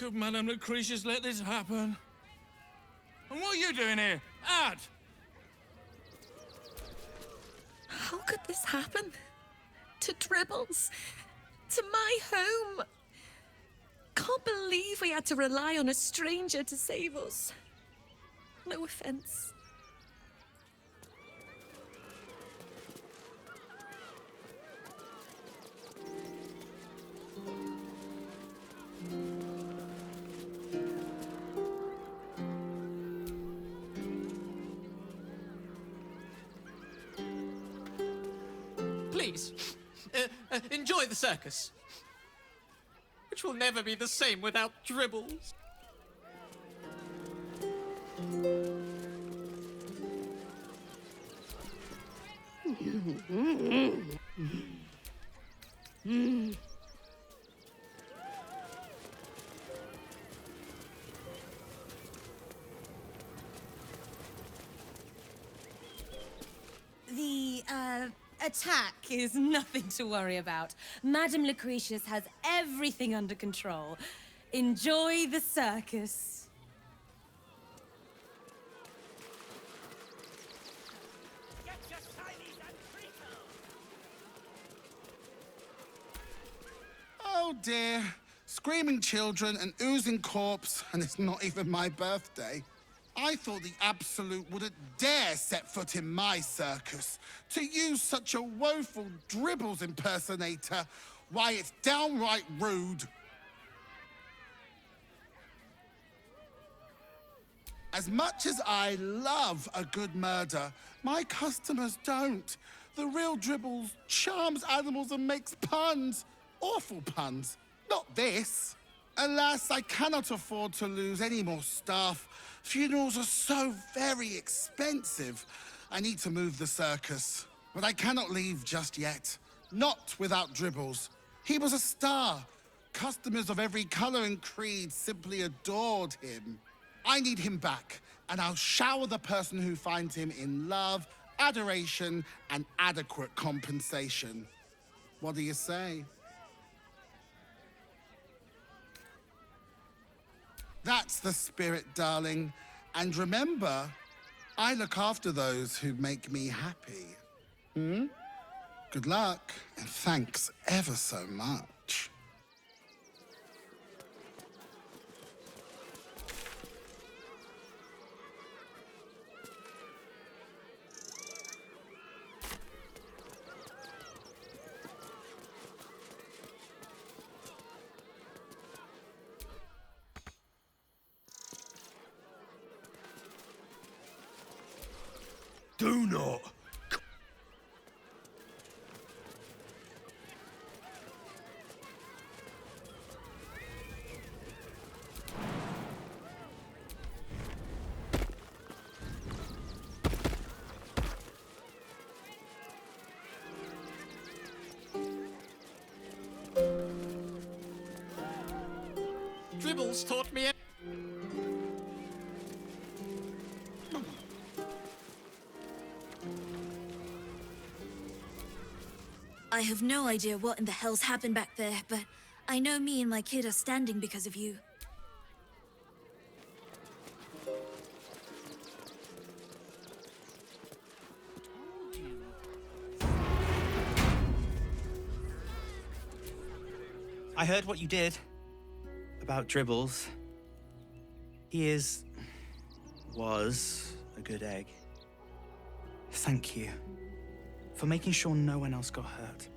could Madame Lucretius let this happen? And what are you doing here? Out! How could this happen? To Dribbles? To my home? Can't believe we had to rely on a stranger to save us. No offense. Please, enjoy the circus, which will never be the same without Dribbles. The, attack is nothing to worry about. Madame Lucretius has everything under control. Enjoy the circus. Oh dear. Screaming children, an oozing corpse, and it's not even my birthday. I thought the Absolute wouldn't dare set foot in my circus. To use such a woeful Dribbles impersonator, why, it's downright rude. As much as I love a good murder, my customers don't. The real Dribbles charms animals and makes puns. Awful puns. Not this. Alas, I cannot afford to lose any more staff. Funerals are so very expensive. I need to move the circus. But I cannot leave just yet. Not without Dribbles. He was a star. Customers of every color and creed simply adored him. I need him back, and I'll shower the person who finds him in love, adoration, and adequate compensation. What do you say? That's the spirit, darling. And remember, I look after those who make me happy. Good luck, and thanks ever so much. Do not! Dribbles taught me. I have no idea what in the hell's happened back there, but I know me and my kid are standing because of you. I heard what you did about Dribbles. He was a good egg. Thank you for making sure no one else got hurt.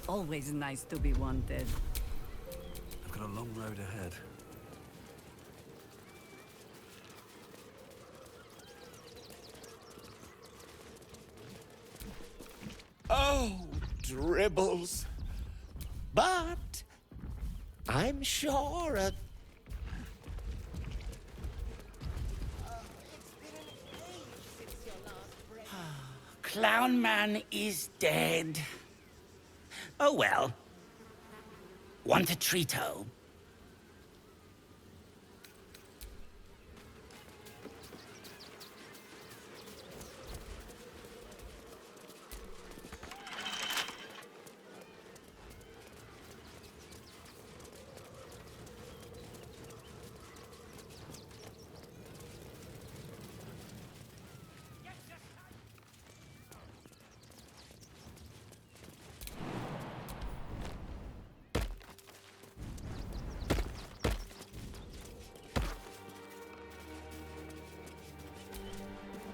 Always nice to be wanted. I've got a long road ahead. Oh, dribbles. But I'm sure a... Clown Man is dead. Oh well. Want a treato?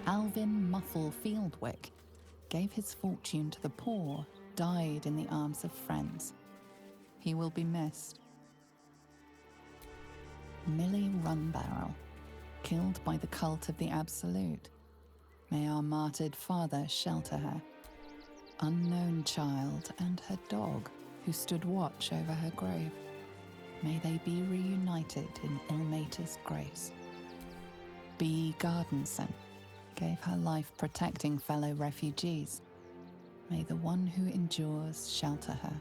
Alvin Muffle Fieldwick gave his fortune to the poor, died in the arms of friends. He will be missed. Millie Runbarrel, killed by the cult of the Absolute. May our martyred father shelter her. Unknown child and her dog, who stood watch over her grave. May they be reunited in Ilmater's grace. B. Gardenson gave her life protecting fellow refugees. May the one who endures shelter her.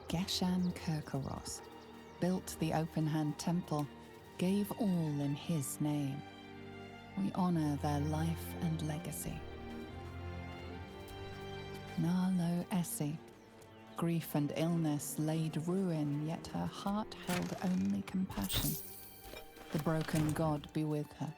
Geshan Kirkaros built the open-hand temple, gave all in his name. We honor their life and legacy. Narlo Essie, grief and illness laid ruin, yet her heart held only compassion. The broken god be with her.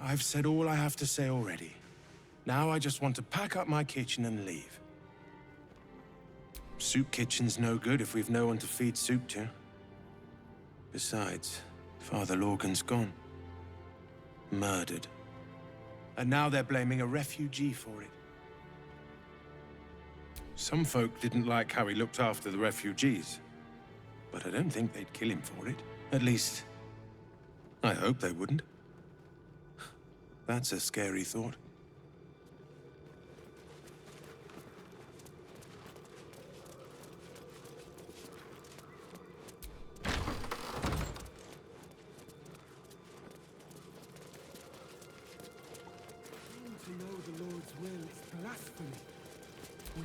I've said all I have to say already. Now I just want to pack up my kitchen and leave. Soup kitchen's no good if we've no one to feed soup to. Besides, Father Lorcan's gone. Murdered. And now they're blaming a refugee for it. Some folk didn't like how he looked after the refugees. But I don't think they'd kill him for it. At least, I hope they wouldn't. That's a scary thought. To know the Lord's will is blasphemy.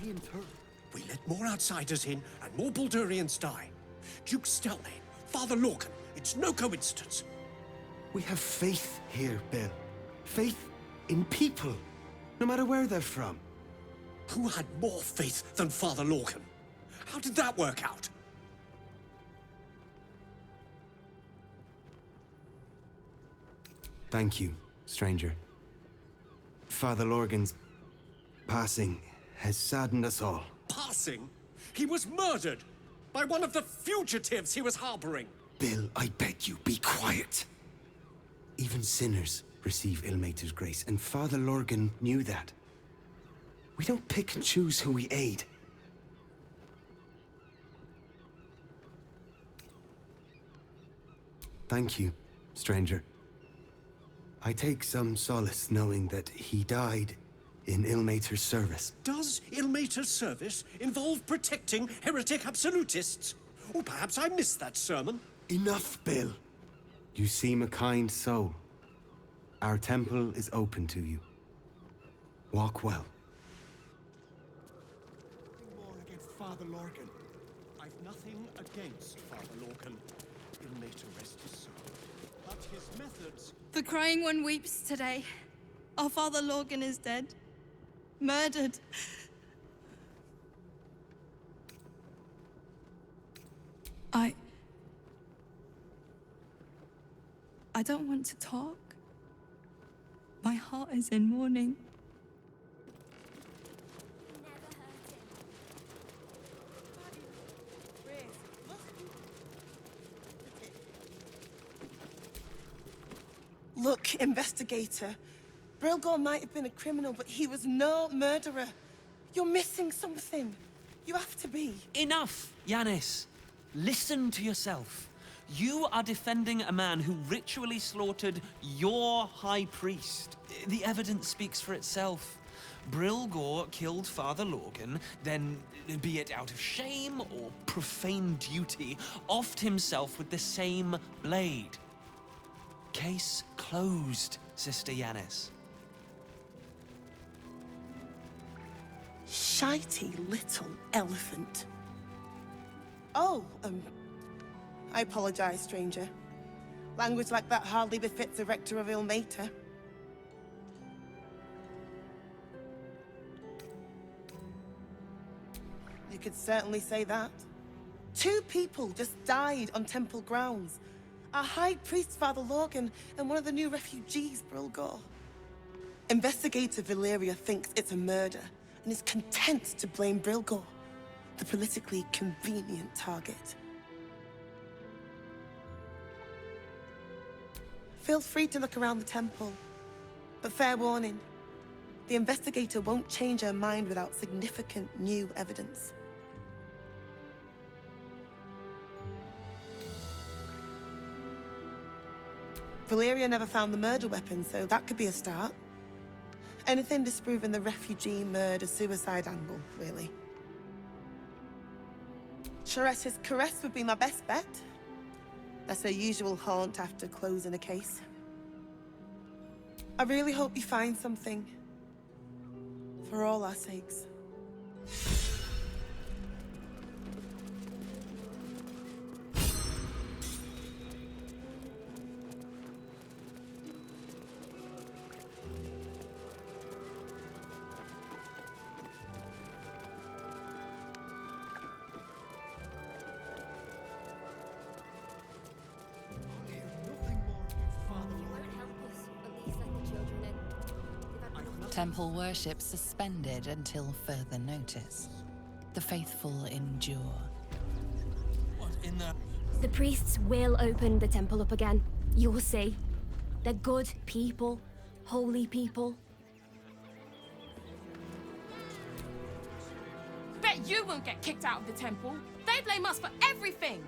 We in turn. We let more outsiders in, and more Baldurians die. Duke Stelmane, Father Lorcan, it's no coincidence. We have faith here, Bill. Faith in people, no matter where they're from. Who had more faith than Father Lorcan? How did that work out? Thank you, stranger. Father Lorgan's passing has saddened us all. Passing? He was murdered by one of the fugitives he was harboring. Bill, I beg you, be quiet. Even sinners receive Ilmater's grace, and Father Lorgan knew that. We don't pick and choose who we aid. Thank you, stranger. I take some solace knowing that he died in Ilmater's service. Does Ilmater's service involve protecting heretic absolutists? Or perhaps I missed that sermon. Enough, Bill. You seem a kind soul. Our temple is open to you. Walk well. Nothing more against Father Lorcan. I've nothing against Father Lorcan. Ilmater rest his soul. But The crying one weeps today. Our father Lorgan is dead. Murdered. I don't want to talk. My heart is in mourning. Look, investigator. Brilgor might have been a criminal, but he was no murderer. You're missing something. You have to be. Enough, Yanis. Listen to yourself. You are defending a man who ritually slaughtered your high priest. The evidence speaks for itself. Brilgor killed Father Lorgan, then, be it out of shame or profane duty, offed himself with the same blade. Case closed, Sister Yanis. Shitey little elephant. Oh, I apologize, stranger. Language like that hardly befits a rector of Ilmater. You could certainly say that. 2 people just died on temple grounds. Our High Priest, Father Lorgan, and one of the new refugees, Brilgor. Investigator Valeria thinks it's a murder, and is content to blame Brilgor, the politically convenient target. Feel free to look around the temple, but fair warning, the investigator won't change her mind without significant new evidence. Valeria never found the murder weapon, so that could be a start. Anything disproving the refugee murder-suicide angle, really. Chares's caress would be my best bet. That's her usual haunt after closing a case. I really hope you find something. For all our sakes. Temple worship suspended until further notice. The faithful endure. What in the... The priests will open the temple up again. You'll see. They're good people. Holy people. Bet you won't get kicked out of the temple. They blame us for everything.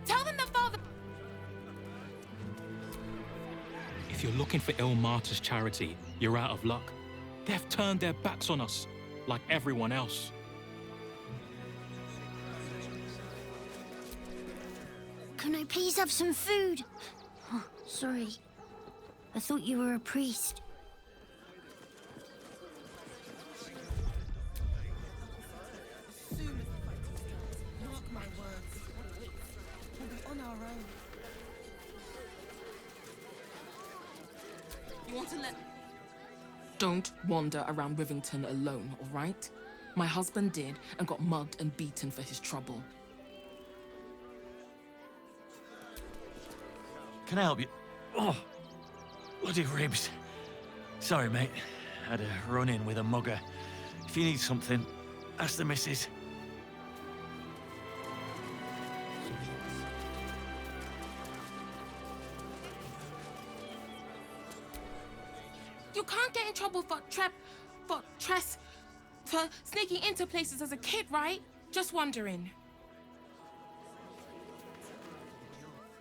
Tell them that Father... If you're looking for Ilmater's charity, you're out of luck. They've turned their backs on us, like everyone else. Can I please have some food? Oh, sorry. I thought you were a priest. Mark my words. We'll be on our own. You want to let... Don't wander around Rivington alone, all right? My husband did and got mugged and beaten for his trouble. Can I help you? Oh, bloody ribs. Sorry, mate. Had a run-in with a mugger. If you need something, ask the missus. You can't get in trouble for sneaking into places as a kid, right? Just wondering.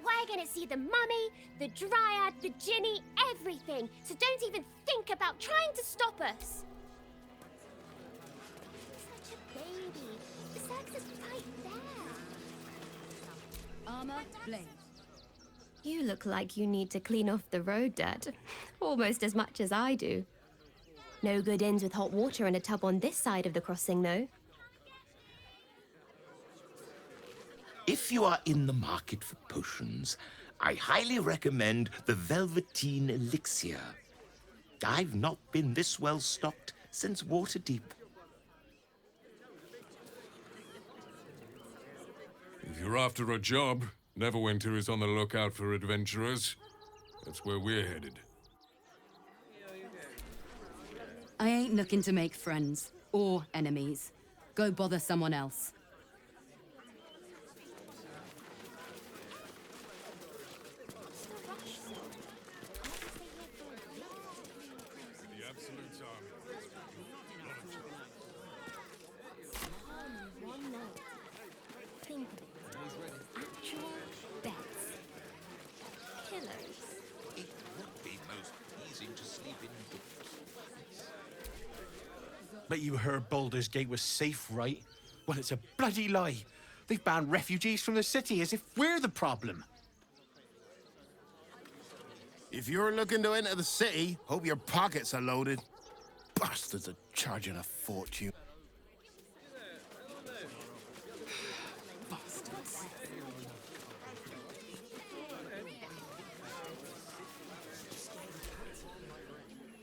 We're gonna see the mummy, the dryad, the Ginny, everything. So don't even think about trying to stop us. Such a baby. The circus is right there. Armor, blade. You look like you need to clean off the road, Dad. Almost as much as I do. No good inns with hot water in a tub on this side of the crossing, though. If if you are in the market for potions, I highly recommend the Velveteen Elixir. I've not been this well stocked since Waterdeep. If you're after a job, Neverwinter is on the lookout for adventurers. That's where we're headed. I ain't looking to make friends or enemies. Go bother someone else. The Absolute's army. One night. Think of it. Actual beds. Pillows. It would be most pleasing to sleep in books. Bet you heard Baldur's Gate was safe, right? Well, it's a bloody lie. They've banned refugees from the city as if we're the problem. If you're looking to enter the city, hope your pockets are loaded. Bastards are charging a fortune.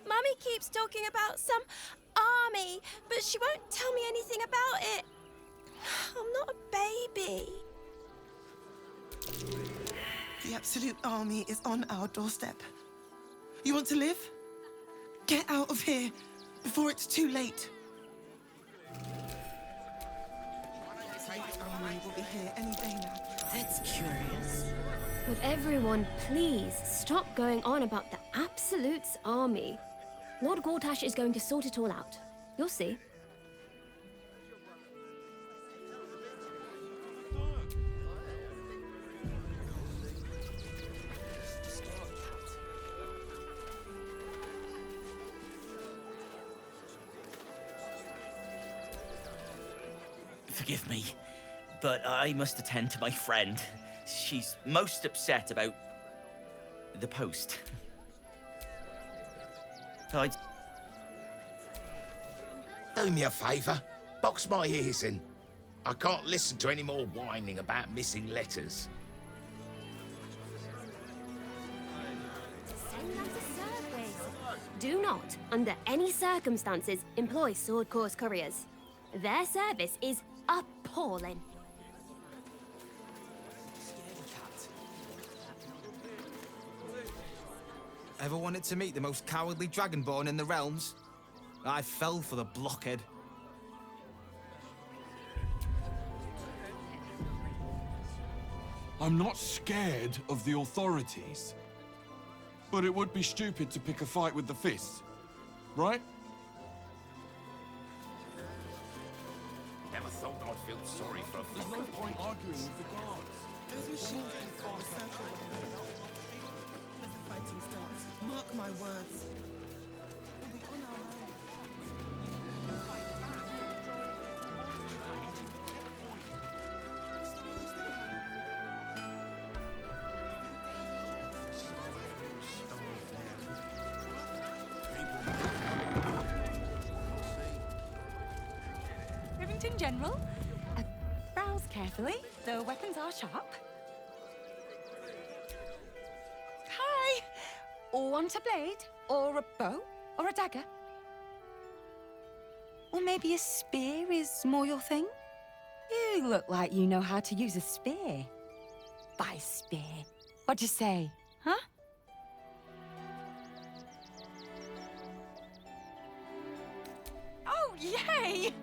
Mummy keeps talking about some army, but she won't tell me anything about it. I'm not a baby. The Absolute Army is on our doorstep. You want to live? Get out of here before it's too late. The army will be here any day now. That's curious. Would everyone please stop going on about the Absolute's army? Lord Gortash is going to sort it all out. You'll see. Forgive me, but I must attend to my friend. She's most upset about the post. Do me a favour. Box my ears in. I can't listen to any more whining about missing letters. Send them to Surface. Do not, under any circumstances, employ Sword Course couriers. Their service is appalling. Ever wanted to meet the most cowardly dragonborn in the realms? I fell for the blockhead. I'm not scared of the authorities. But it would be stupid to pick a fight with the fists, right? Never thought I'd feel sorry for a There's no point arguing with the guards. Those machines can form a circle around the As the fighting starts, mark my words. We'll be on our own. Rivington General, browse carefully. The weapons are sharp. Hi! Want a blade? Or a bow? Or a dagger? Or maybe a spear is more your thing? You look like you know how to use a spear. By spear. What'd you say, huh? Oh, yay!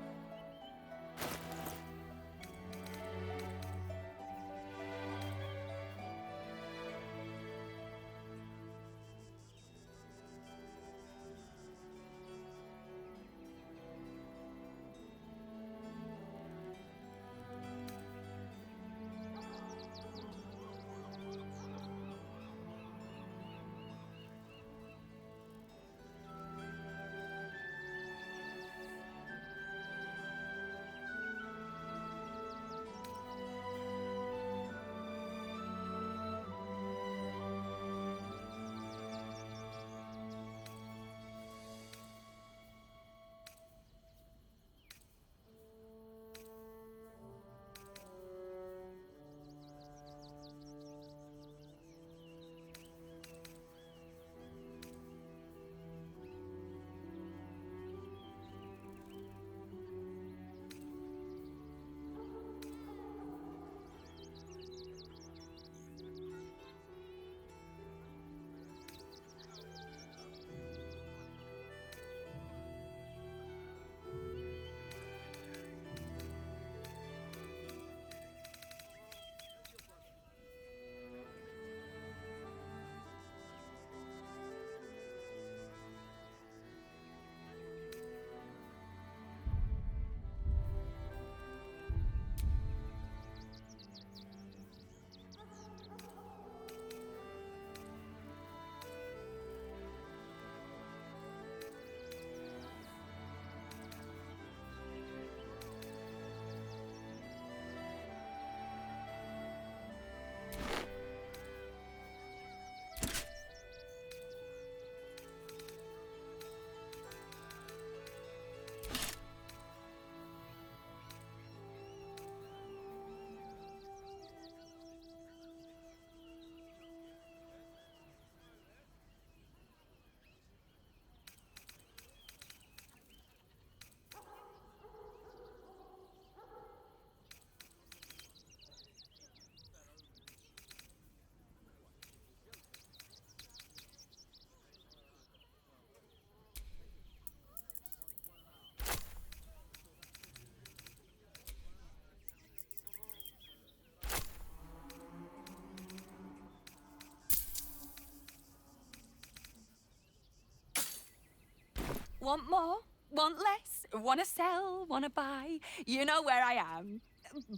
Want more? Want less? Wanna sell? Wanna buy? You know where I am.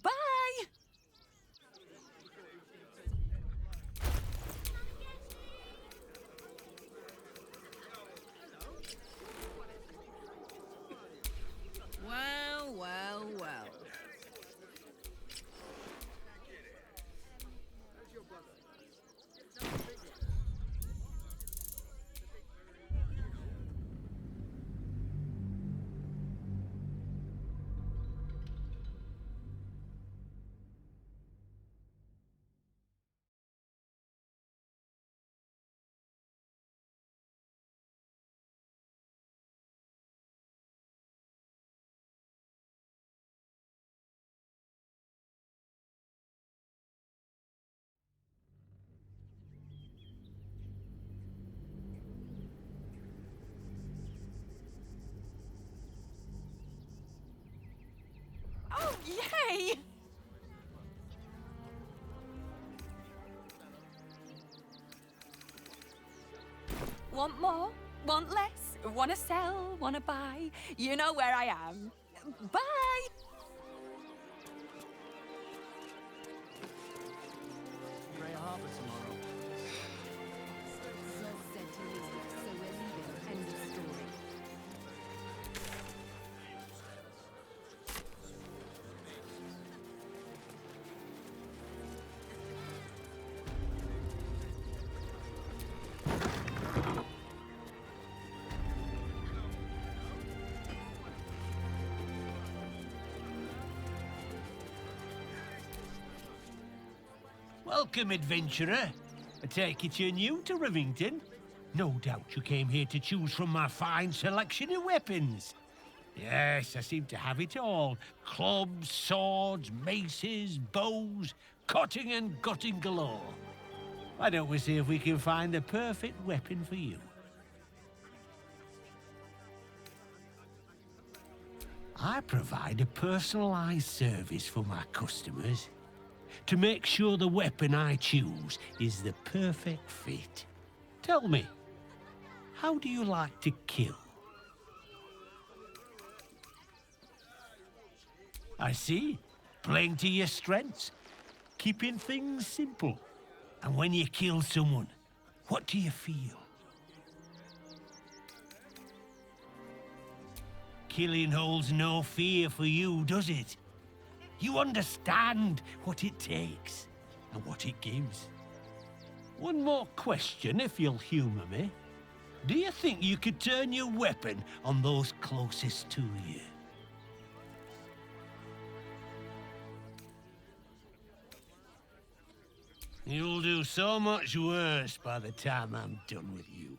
Bye! Well, well, well. Oh, yay! Want more? Want less? Wanna sell? Wanna buy? You know where I am. Bye! Grey Harbour tomorrow. Zod said to leave, so we're leaving. End of story. Welcome, adventurer. I take it you're new to Rivington. No doubt you came here to choose from my fine selection of weapons. Yes, I seem to have it all. Clubs, swords, maces, bows, cutting and gutting galore. Why don't we see if we can find the perfect weapon for you? I provide a personalized service for my customers to make sure the weapon I choose is the perfect fit. Tell me, how do you like to kill? I see. Playing to your strengths. Keeping things simple. And when you kill someone, what do you feel? Killing holds no fear for you, does it? You understand what it takes and what it gives. One more question, if you'll humor me. Do you think you could turn your weapon on those closest to you? You'll do so much worse by the time I'm done with you.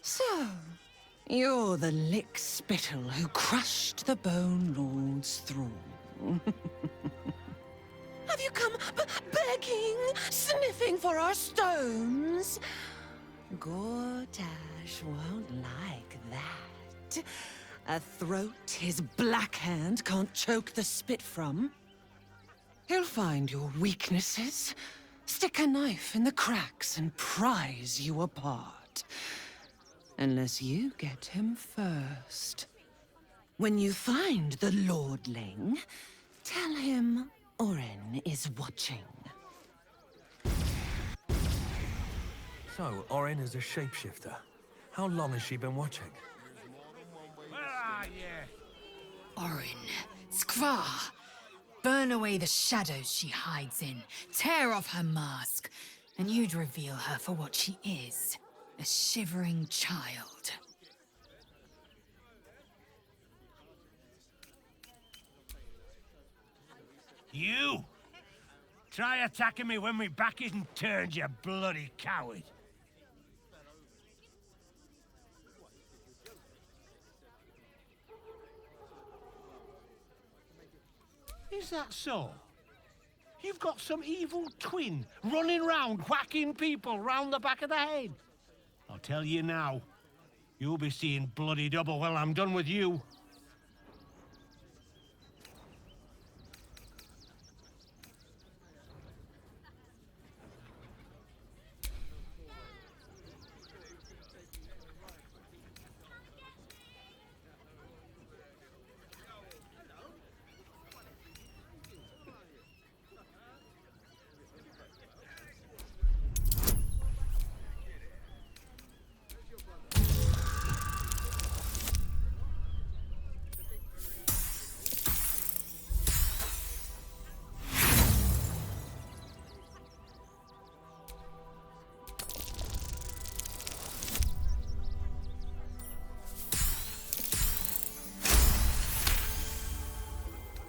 So, you're the lick-spittle who crushed the Bone Lord's thrall. Have you come begging, sniffing for our stones? Gortash won't like that. A throat his black hand can't choke the spit from. He'll find your weaknesses, stick a knife in the cracks and prise you apart. Unless you get him first. When you find the Lordling, tell him Orin is watching. So, Orin is a shapeshifter. How long has she been watching? Where are you? Orin, Skvar, burn away the shadows she hides in, tear off her mask, and you'd reveal her for what she is, a shivering child. You! Try attacking me when my back isn't turned, you bloody coward! Is that so? You've got some evil twin running round whacking people round the back of the head. I'll tell you now, You'll be seeing bloody double when I'm done with you.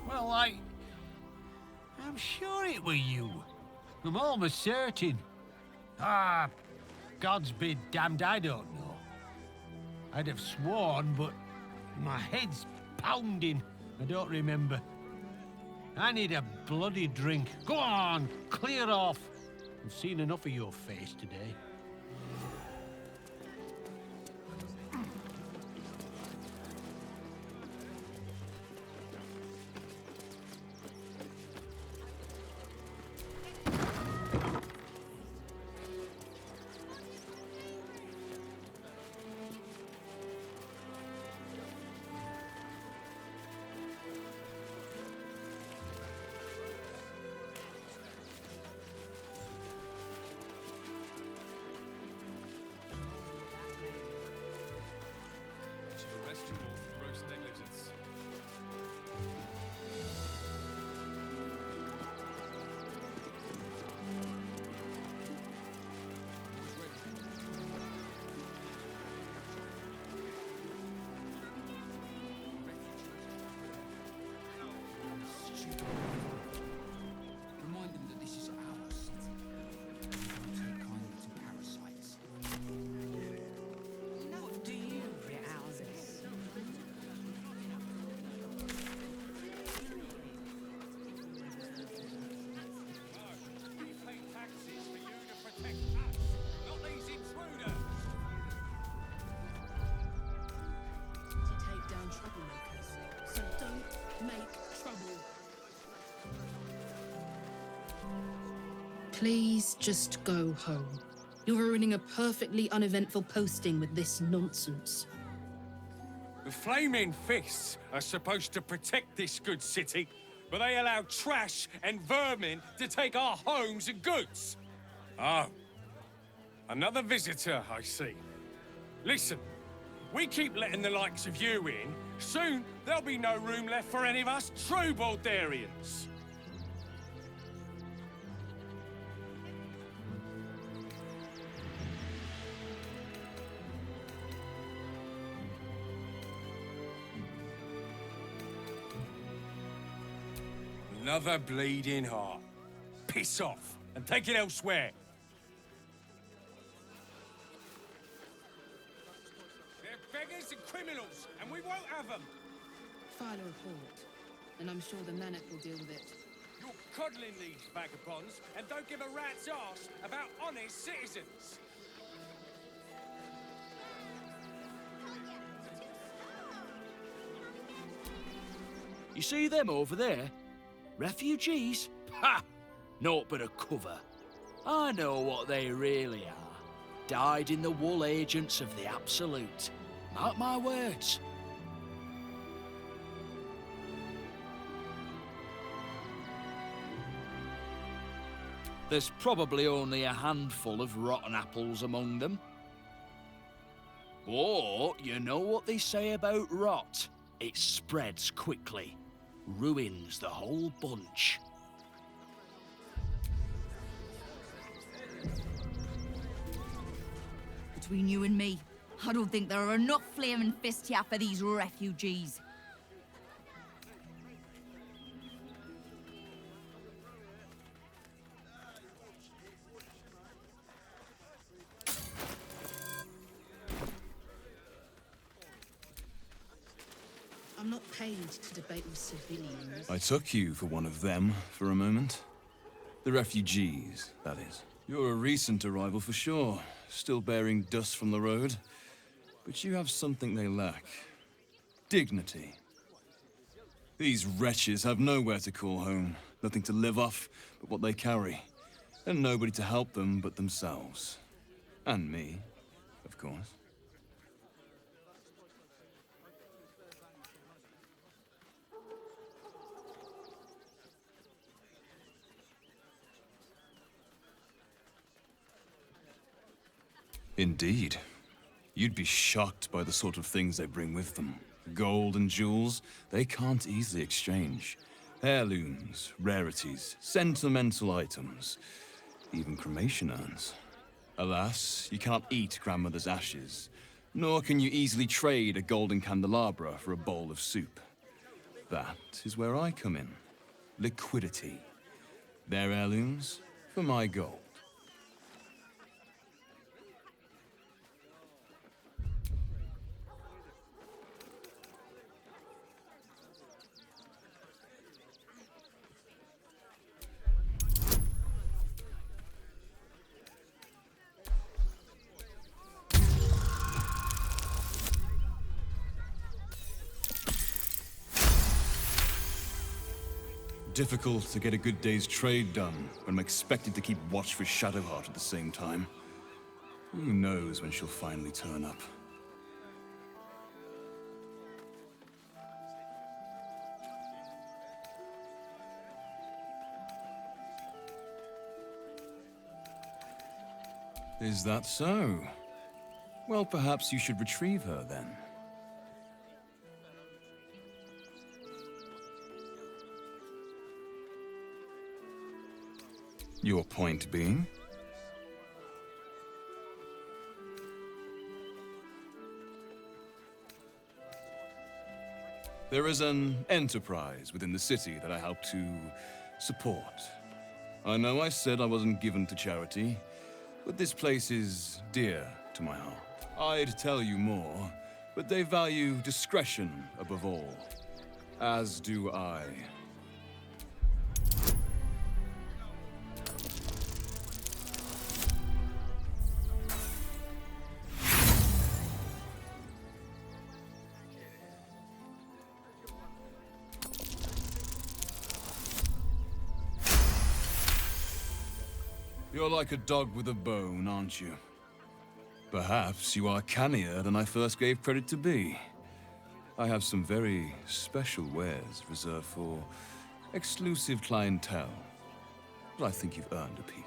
Well, I'm sure it were you. I'm almost certain. Ah, God's be damned, I don't know. I'd have sworn, but my head's pounding. I don't remember. I need a bloody drink. Go on, clear off. I've seen enough of your face today. Remind them that this is our city. Don't take kindly to parasites. What do you realize? To take down troublemakers, so don't make trouble. Please just go home. You're ruining a perfectly uneventful posting with this nonsense. The Flaming Fists are supposed to protect this good city, but they allow trash and vermin to take our homes and goods. Oh, another visitor, I see. Listen, we keep letting the likes of you in, soon there'll be no room left for any of us true Baldurians. Another bleeding heart. Piss off and take it elsewhere. They're beggars and criminals, and we won't have them. File a report, and I'm sure the Manic will deal with it. You're coddling these vagabonds and don't give a rat's arse about honest citizens. You see them over there? Refugees? Ha! Naught but a cover. I know what they really are. Dyed-in-the-wool agents of the Absolute. Mark my words. There's probably only a handful of rotten apples among them. But you know what they say about rot? It spreads quickly. Ruins the whole bunch. Between you and me, I don't think there are enough flaming fists here for these refugees. I'm not paid to debate with civilians. I took you for one of them for a moment. The refugees, that is. You're a recent arrival for sure. Still bearing dust from the road. But you have something they lack. Dignity. These wretches have nowhere to call home, nothing to live off but what they carry, and nobody to help them but themselves. And me, of course. Indeed. You'd be shocked by the sort of things they bring with them. Gold and jewels, they can't easily exchange. Heirlooms, rarities, sentimental items, even cremation urns. Alas, you cannot eat grandmother's ashes, nor can you easily trade a golden candelabra for a bowl of soup. That is where I come in. Liquidity. Their heirlooms for my gold. Difficult to get a good day's trade done when I'm expected to keep watch for Shadowheart at the same time. Who knows when she'll finally turn up? Is that so? Well, perhaps you should retrieve her then. Your point being? There is an enterprise within the city that I help to support. I know I said I wasn't given to charity, but this place is dear to my heart. I'd tell you more, but they value discretion above all. As do I. You're like a dog with a bone, aren't you? Perhaps you are cannier than I first gave credit to be. I have some very special wares reserved for exclusive clientele, but I think you've earned a peek.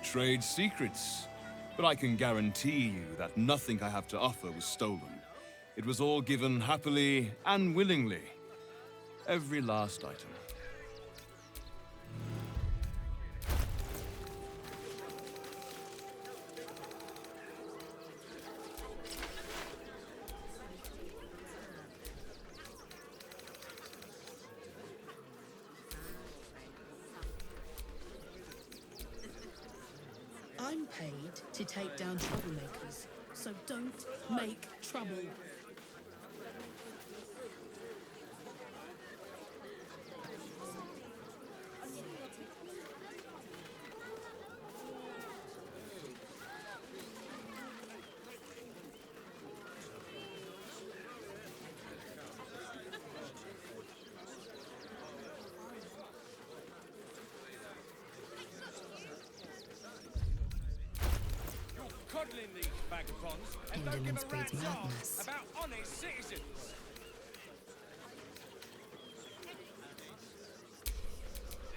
Trade secrets. But I can guarantee you that nothing I have to offer was stolen. It was all given happily and willingly. Every last item. I'm paid to take down troublemakers, so don't make trouble. Coddling these vagabonds and don't give a rat's ass about honest citizens.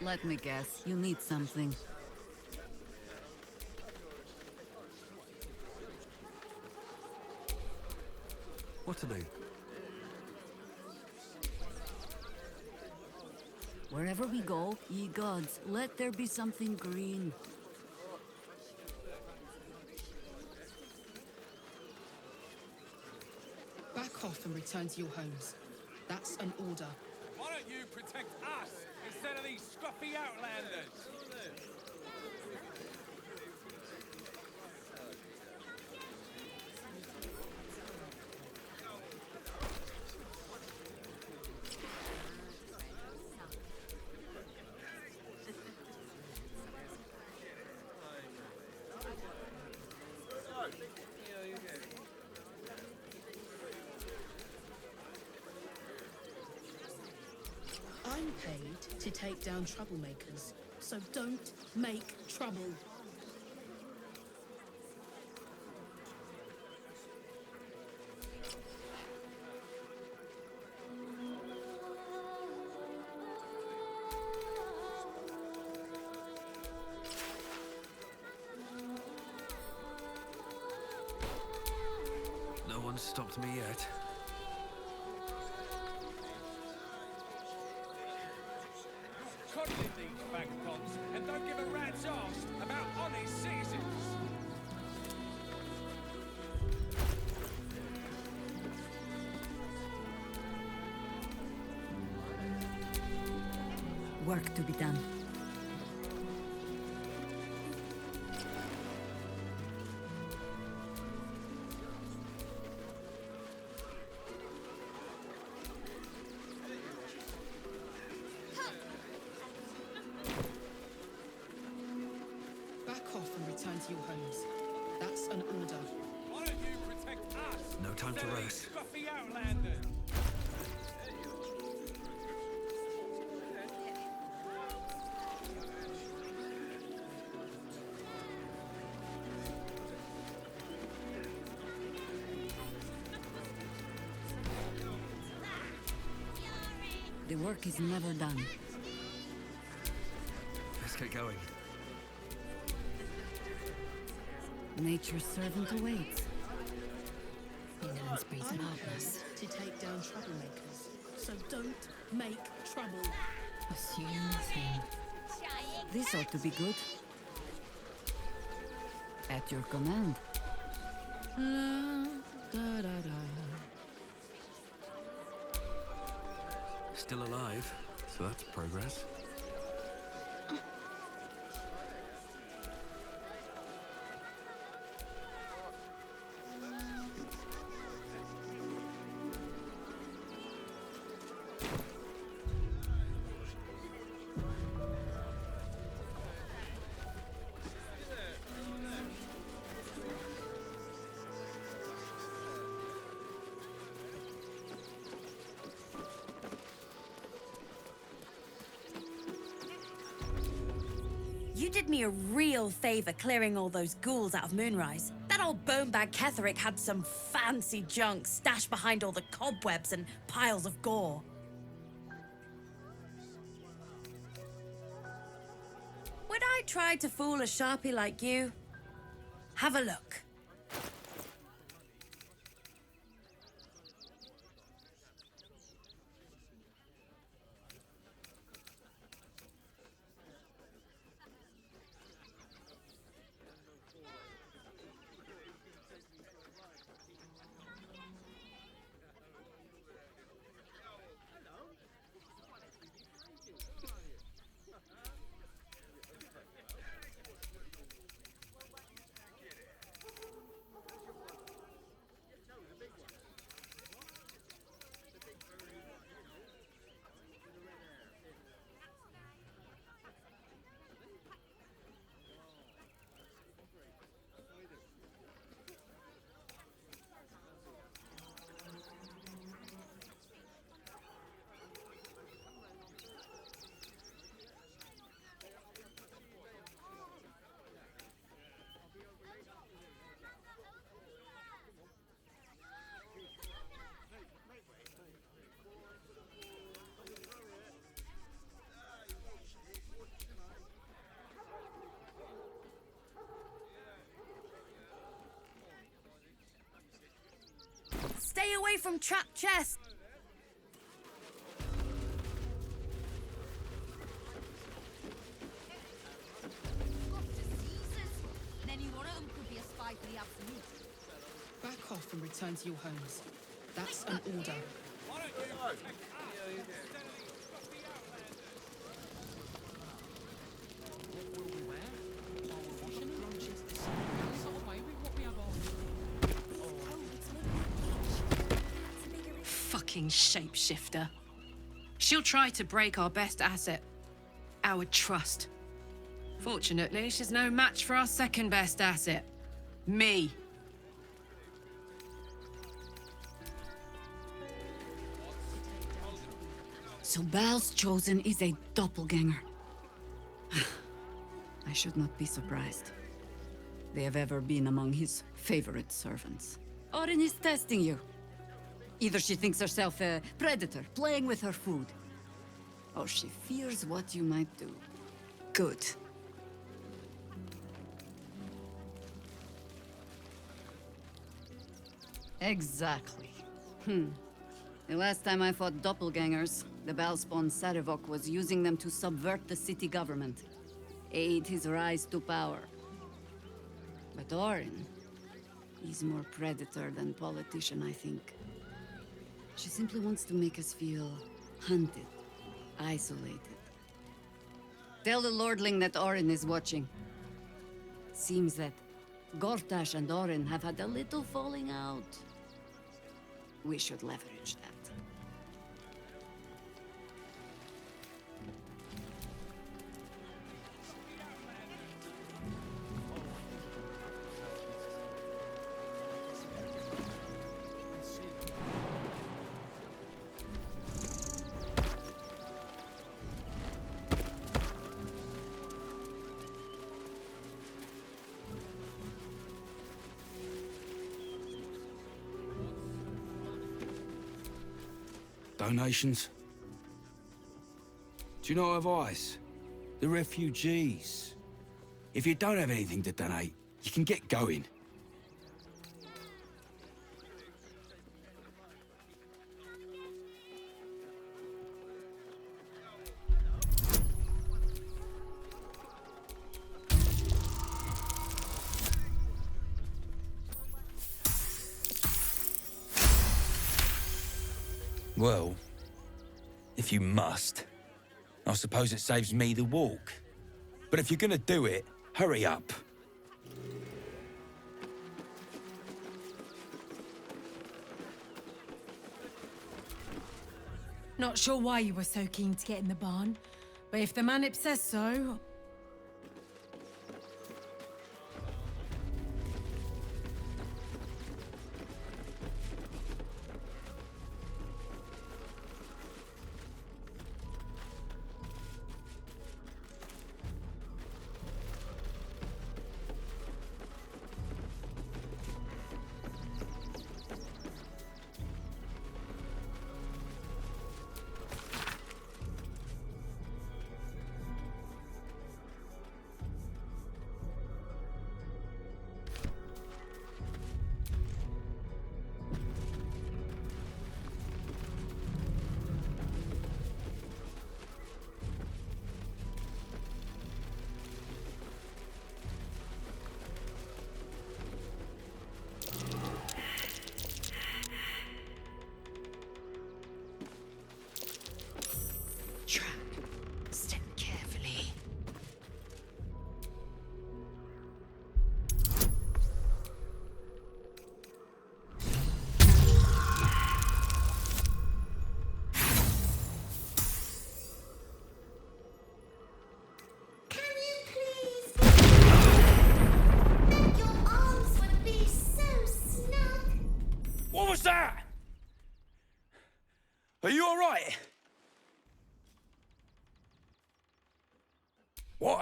Let me guess, you need something. What to do? Wherever we go, ye gods, let there be something green. Back off and return to your homes. That's an order. Why don't you protect us instead of these scruffy outlanders? I'm paid to take down troublemakers, so don't make trouble. No one's stopped me yet. Coddling these vagabonds and don't give a rat's ass about honest citizens. Work to be done. Back off and return to your homes. That's an order. Why don't you protect us? No time to instead of these rest. scruffy outlanders. The work is never done. Let's get going. Nature's servant awaits. I'm paid to take down troublemakers, so don't make trouble. Assume nothing. This ought to be good. At your command. Still alive, so that's progress. You did me a real favor clearing all those ghouls out of Moonrise. That old bonebag Ketherick had some fancy junk stashed behind all the cobwebs and piles of gore. Would I I tried to fool a sharpie like you? Have a look. Stay away from trapped chests. Any one of them could be a spy for the Absolute. Back off and return to your homes. That's an order. Fucking shapeshifter. She'll try to break our best asset, our trust. Fortunately, she's no match for our second best asset, me. So Bal's chosen is a doppelganger. I should not be surprised. They have ever been among his favorite servants. Orin is testing you. Either she thinks herself a predator, playing with her food, or she fears what you might do. Good. Exactly. The last time I fought doppelgangers, the Balspawn Sarevok was using them to subvert the city government, aid his rise to power. But Orin, he's more predator than politician, I think. She simply wants to make us feel hunted, isolated. Tell the Lordling that Orin is watching. Seems that Gortash and Orin have had a little falling out. We should leverage that. Donations? Do you know advice? The refugees. If you don't have anything to donate, you can get going. Well, if you must, I suppose it saves me the walk. But if you're gonna do it, hurry up. Not sure why you were so keen to get in the barn, but if the Manip says so...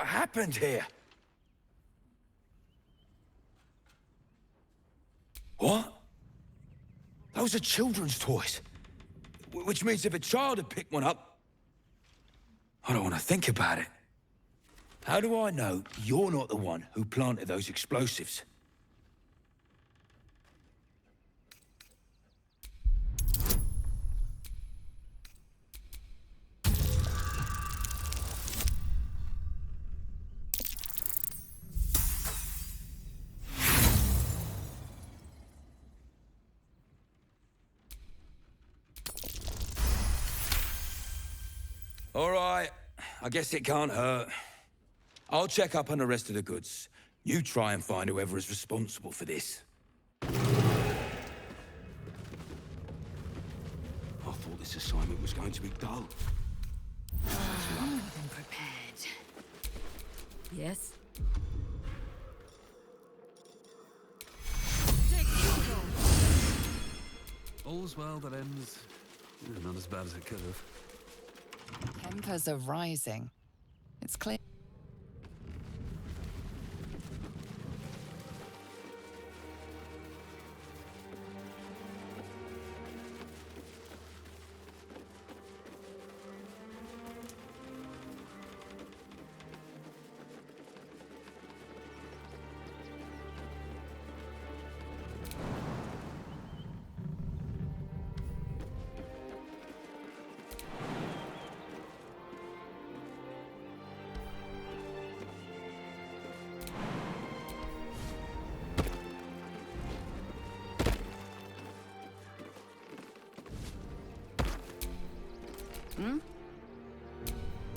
happened here? What? Those are children's toys. Which means if a child had picked one up... I don't want to think about it. How do I know you're not the one who planted those explosives? All right, I guess it can't hurt. I'll check up on the rest of the goods. You try and find whoever is responsible for this. I thought this assignment was going to be dull. More than prepared. Yes? All's well that ends... not as bad as it could have. Tempers are rising. It's clear.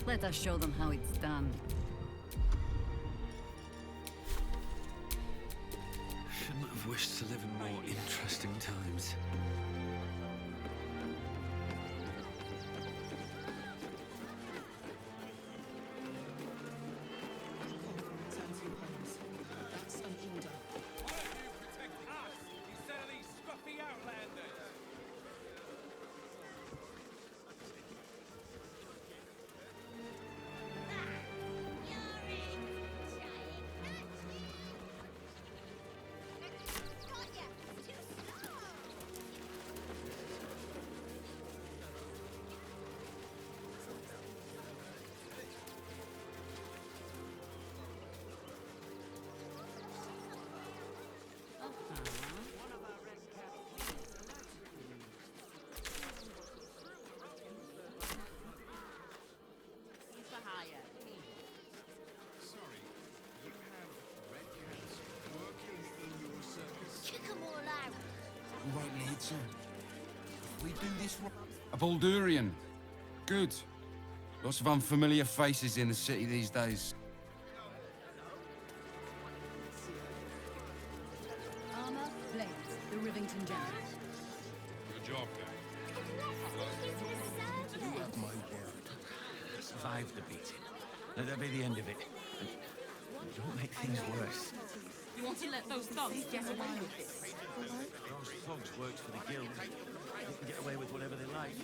Let us show them how it's done. Shouldn't have wished to live in more interesting times. We won't need to. If we do this right... A Baldurian. Good. Lots of unfamiliar faces in the city these days. Armor, blades, the Rivington General. Good job, You have my word. Survive the beating. Let that be the end of it. Don't make things worse. You want to let those thugs get away with this? Those thugs worked for the guild. They can get away with whatever they like.